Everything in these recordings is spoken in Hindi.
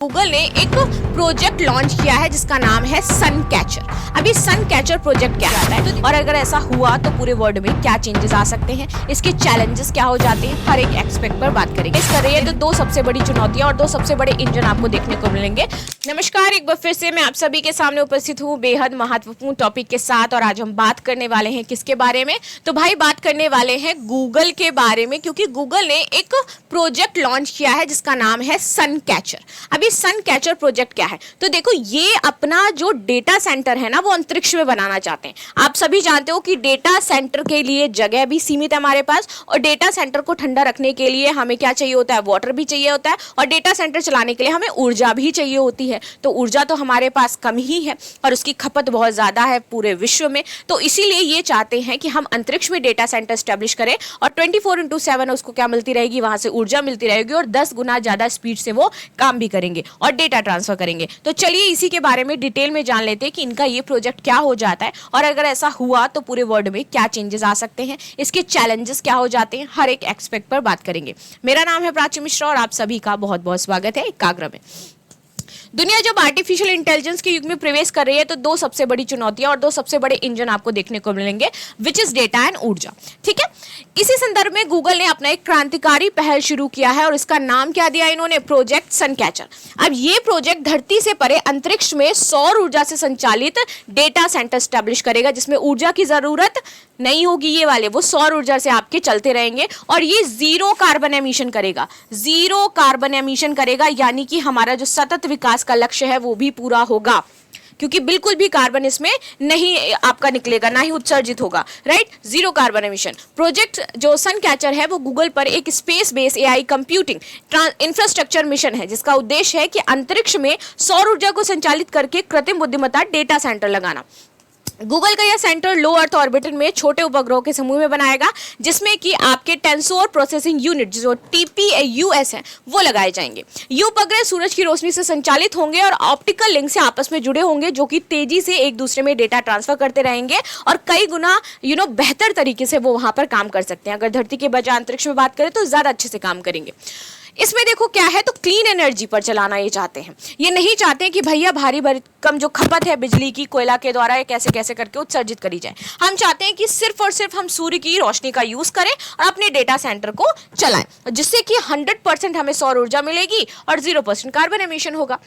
गूगल ने एक प्रोजेक्ट लॉन्च किया है जिसका नाम है सन कैचर। अभी सन कैचर प्रोजेक्ट क्या है और अगर ऐसा हुआ तो पूरे वर्ल्ड में क्या चेंजेस आ सकते हैं, इसके चैलेंजेस क्या हो जाते हैं, हर एक एक्सपेक्ट पर बात करेंगे। इस कर रही है तो दो सबसे बड़ी चुनौतियां और दो सबसे बड़े इंजन आपको देखने को मिलेंगे। नमस्कार, एक बार फिर से मैं आप सभी के सामने उपस्थित हूँ बेहद महत्वपूर्ण टॉपिक के साथ। और आज हम बात करने वाले हैं किसके बारे में? तो भाई बात करने वाले हैं गूगल के बारे में, क्योंकि गूगल ने एक प्रोजेक्ट लॉन्च किया है जिसका नाम है सन कैचर। अभी सन कैचर प्रोजेक्ट क्या है? तो देखो, ये अपना जो डेटा सेंटर है ना वो अंतरिक्ष में बनाना चाहते हैं। आप सभी जानते हो कि डेटा सेंटर के लिए जगह भी सीमित है हमारे पास, और डेटा सेंटर को ठंडा रखने के लिए हमें क्या चाहिए होता है? वाटर भी चाहिए होता है, और डेटा सेंटर चलाने के लिए हमें ऊर्जा भी चाहिए होती है। तो ऊर्जा तो हमारे पास कम ही है और उसकी खपत बहुत ज्यादा है पूरे विश्व में। तो इसीलिए ये चाहते हैं कि हम अंतरिक्ष में डेटा सेंटर स्टैब्लिश करें और 24/7 उसको क्या मिलती रहेगी? वहां से ऊर्जा मिलती रहेगी और 10 गुना ज्यादा स्पीड से वो काम भी करेंगे और डेटा ट्रांसफर करेंगे। तो चलिए इसी के बारे में डिटेल में जान लेते हैं कि इनका ये प्रोजेक्ट क्या हो जाता है और अगर ऐसा हुआ तो पूरे वर्ल्ड में क्या चेंजेस आ सकते हैं, इसके चैलेंजेस क्या हो जाते हैं, हर एक एक्सपेक्ट पर बात करेंगे। मेरा नाम है प्राची मिश्रा और आप सभी का बहुत बहुत स्वागत है एकाग्र में। दुनिया जब आर्टिफिशियल इंटेलिजेंस के युग में प्रवेश कर रही है तो दो सबसे बड़ी चुनौतियां और दो सबसे बड़े इंजन आपको देखने को मिलेंगे, विच इज डेटा एंड ऊर्जा। ठीक है, इसी संदर्भ में गूगल ने अपना एक क्रांतिकारी पहल शुरू किया है और इसका नाम क्या दिया इन्होंने? प्रोजेक्ट सन कैचर। अब ये प्रोजेक्ट धरती से परे अंतरिक्ष में सौर ऊर्जा से संचालित डेटा सेंटर स्टैब्लिश करेगा, जिसमें ऊर्जा की जरूरत नहीं होगी। ये वाले वो सौर ऊर्जा से आपके चलते रहेंगे और ये जीरो कार्बन एमिशन करेगा। जीरो कार्बन एमिशन करेगा, यानी कि हमारा जो सतत विकास का लक्ष्य है वो भी पूरा होगा, क्योंकि बिल्कुल भी कार्बन इसमें नहीं आपका निकलेगा, ना ही उत्सर्जित होगा। Right, zero carbon emission. Project जो सन कैचर है वो गूगल पर एक space based AI computing infrastructure mission है, जिसका उद्देश्य है कि अंतरिक्ष में सौर ऊर्जा को संचालित करके कृत्रिम बुद्धिमत्ता डेटा सेंटर लगाना। गूगल का यह सेंटर लो अर्थ ऑर्बिटर में छोटे उपग्रहों के समूह में बनाएगा, जिसमें कि आपके टेंसोर प्रोसेसिंग यूनिट जो TPUS है वो लगाए जाएंगे। ये उपग्रह सूरज की रोशनी से संचालित होंगे और ऑप्टिकल लिंक से आपस में जुड़े होंगे, जो कि तेजी से एक दूसरे में डेटा ट्रांसफर करते रहेंगे और कई गुना बेहतर तरीके से वो वहां पर काम कर सकते हैं। अगर धरती के बजाय अंतरिक्ष में बात करें तो ज्यादा अच्छे से काम करेंगे। इसमें देखो क्या है, तो क्लीन एनर्जी पर चलाना ये चाहते हैं। ये नहीं चाहते कि भैया भारी भरकम जो खपत है बिजली की कोयला के द्वारा ये कैसे कैसे करके उत्सर्जित करी जाए। हम चाहते हैं कि सिर्फ और सिर्फ हम सूर्य की रोशनी का यूज करें और अपने डेटा सेंटर को चलाएं, जिससे कि 100% हमें सौर ऊर्जा मिलेगी और 0% कार्बन एमिशन होगा।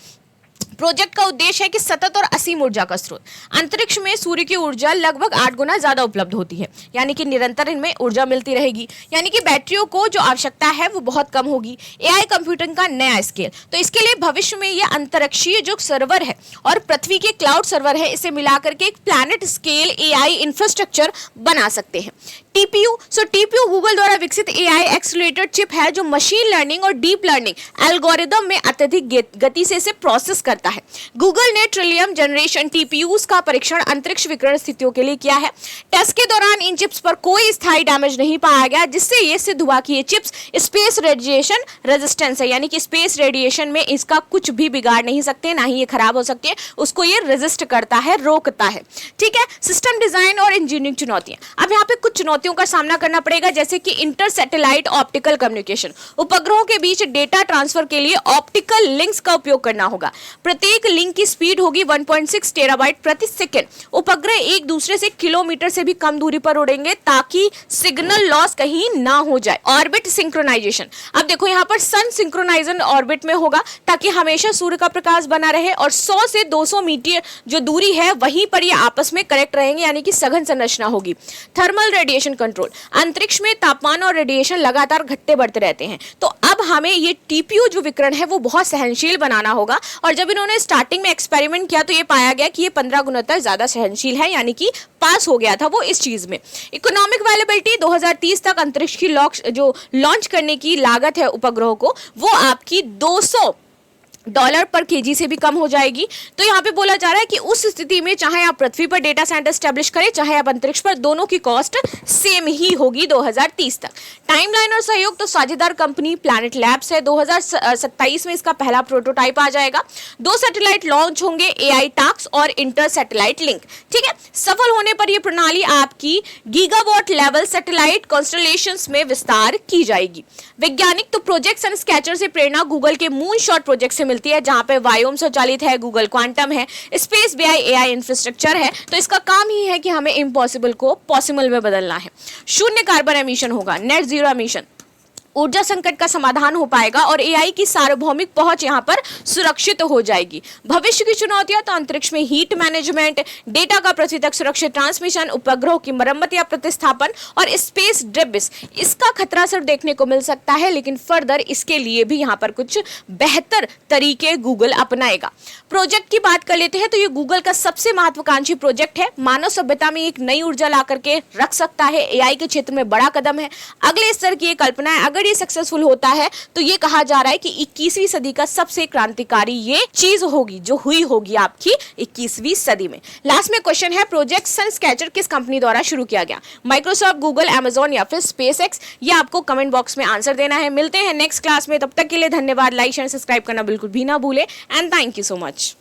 प्रोजेक्ट का उद्देश्य है कि सतत और असीम ऊर्जा का स्रोत। अंतरिक्ष में सूर्य की ऊर्जा लगभग 8 गुना ज्यादा उपलब्ध होती है, यानी कि निरंतर इनमें ऊर्जा मिलती रहेगी, यानी कि बैटरियों को जो आवश्यकता है वो बहुत कम होगी। एआई कंप्यूटिंग का नया स्केल। तो इसके लिए भविष्य में ये अंतरिक्षीय जो सर्वर है और पृथ्वी के क्लाउड सर्वर है, इसे मिलाकर के एक प्लैनेट स्केल एआई इंफ्रास्ट्रक्चर बना सकते हैं। टीपीयू गूगल द्वारा विकसित एआई एक्सेलरेटेड चिप है, जो मशीन लर्निंग और डीप लर्निंग एल्गोरिदम में अत्यधिक गति से इसे प्रोसेस करता है। गूगल ने ट्रिलियम जनरेशन टीपीयूज का परीक्षण अंतरिक्ष विकिरण स्थितियों के लिए किया है। टेस्ट के दौरान इन चिप्स पर कोई स्थायी डैमेज नहीं पाया गया, जिससे ये सिद्ध हुआ कि ये चिप्स स्पेस रेडिएशन रेजिस्टेंस है, यानी कि स्पेस रेडिएशन में इसका कुछ भी बिगाड़ नहीं सकते, ना ही ये खराब हो सकती है, उसको ये रेजिस्ट करता है, रोकता है। ठीक है, सिस्टम डिजाइन और इंजीनियरिंग चुनौतियां। अब यहाँ पे कुछ चुनौतियों का सामना करना पड़ेगा, जैसे कि इंटर सैटेलाइट ऑप्टिकल कम्युनिकेशन। उपग्रहों के बीच डेटा ट्रांसफर के लिए ऑप्टिकल लिंक्स का उपयोग करना होगा। प्रत्येक लिंक की स्पीड होगी 1.6 टेराबाइट प्रति सेकंड। उपग्रह एक दूसरे से किलोमीटर से भी कम दूरी पर उड़ेंगे ताकि सिग्नल लॉस कहीं ना हो जाए। Orbit synchronization. अब देखो यहाँ पर सन सिंक्रोनाइजेशन ऑर्बिट में होगा ताकि हमेशा सूर्य का प्रकाश बना रहे और 100 से 200 मीटर जो दूरी है वहीं पर ये आपस में कनेक्ट रहेंगे, यानी कि सघन संरचना होगी। Thermal radiation control. अंतरिक्ष में तापमान और रेडिएशन लगातार घटते बढ़ते रहते हैं, तो अब हमें ये टीपीयू जो विकिरण है वो बहुत सहनशील बनाना होगा। और जब इन्होंने स्टार्टिंग में एक्सपेरिमेंट किया तो ये पाया गया कि ये 15 गुना तक ज्यादा सहनशील है, यानी कि पास हो गया था वो इस चीज में। इकोनॉमिक वायलेबिलिटी। 2030 तक अंतरिक्ष की लॉन्च करने की लागत है उपग्रहों को, वो आपकी $200 पर केजी से भी कम हो जाएगी। तो यहाँ पे बोला जा रहा है कि उस स्थिति में चाहे आप पृथ्वी पर डेटा सेंटर स्टैब्लिश करें, चाहे आप अंतरिक्ष पर, दोनों की कॉस्ट सेम ही होगी 2030 तक। टाइमलाइन और सहयोग। तो साझेदार कंपनी प्लैनेट लैब्स है। 2027 में इसका पहला प्रोटोटाइप आ जाएगा। 2 सैटेलाइट लॉन्च होंगे, एआई टास्क और इंटर सैटेलाइट लिंक। ठीक है, सफल होने पर यह प्रणाली आपकी गीगावाट लेवल सैटेलाइट कॉन्स्टलेशंस में विस्तार की जाएगी। वैज्ञानिक। तो प्रोजेक्ट सन कैचर से प्रेरणा गूगल के मून शॉट प्रोजेक्ट से मिलती है, जहां पे वायुम स्वचालित है, गूगल क्वांटम है, स्पेस बीआई एआई इंफ्रास्ट्रक्चर है। तो इसका काम ही है कि हमें इम्पॉसिबल को पॉसिबल में बदलना है। शून्य कार्बन एमिशन होगा, नेट जीरो एमिशन, ऊर्जा संकट का समाधान हो पाएगा और एआई की सार्वभौमिक पहुंच यहां पर सुरक्षित हो जाएगी। भविष्य की चुनौतियां तो अंतरिक्ष में हीट मैनेजमेंट, डेटा का पृथक सुरक्षित ट्रांसमिशन, उपग्रहों की मरम्मत या प्रतिस्थापन और स्पेस डेब्रिस, इसका खतरा सिर्फ देखने को मिल सकता है, लेकिन फर्दर इसके लिए भी यहां पर कुछ बेहतर तरीके गूगल अपनाएगा। प्रोजेक्ट की बात कर लेते हैं तो ये गूगल का सबसे महत्वाकांक्षी प्रोजेक्ट है। मानव सभ्यता में एक नई ऊर्जा ला करके रख सकता है, एआई के क्षेत्र में बड़ा कदम है। अगले स्तर की कल्पना है, अगर ये सक्सेसफुल होता है तो ये कहा जा रहा है कि 21वीं सदी का सबसे क्रांतिकारी ये चीज होगी जो हुई होगी आपकी 21वीं सदी में। लास्ट में क्वेश्चन है, प्रोजेक्ट सनस्कैचर किस कंपनी द्वारा शुरू किया गया? माइक्रोसॉफ्ट, गूगल, अमेजॉन या फिर स्पेसएक्स? ये आपको कमेंट बॉक्स में आंसर देना है। मिलते हैं नेक्स्ट क्लास में, तब तक के लिए धन्यवाद। लाइक शेयर सब्सक्राइब करना बिल्कुल भी ना भूले and thank you so much.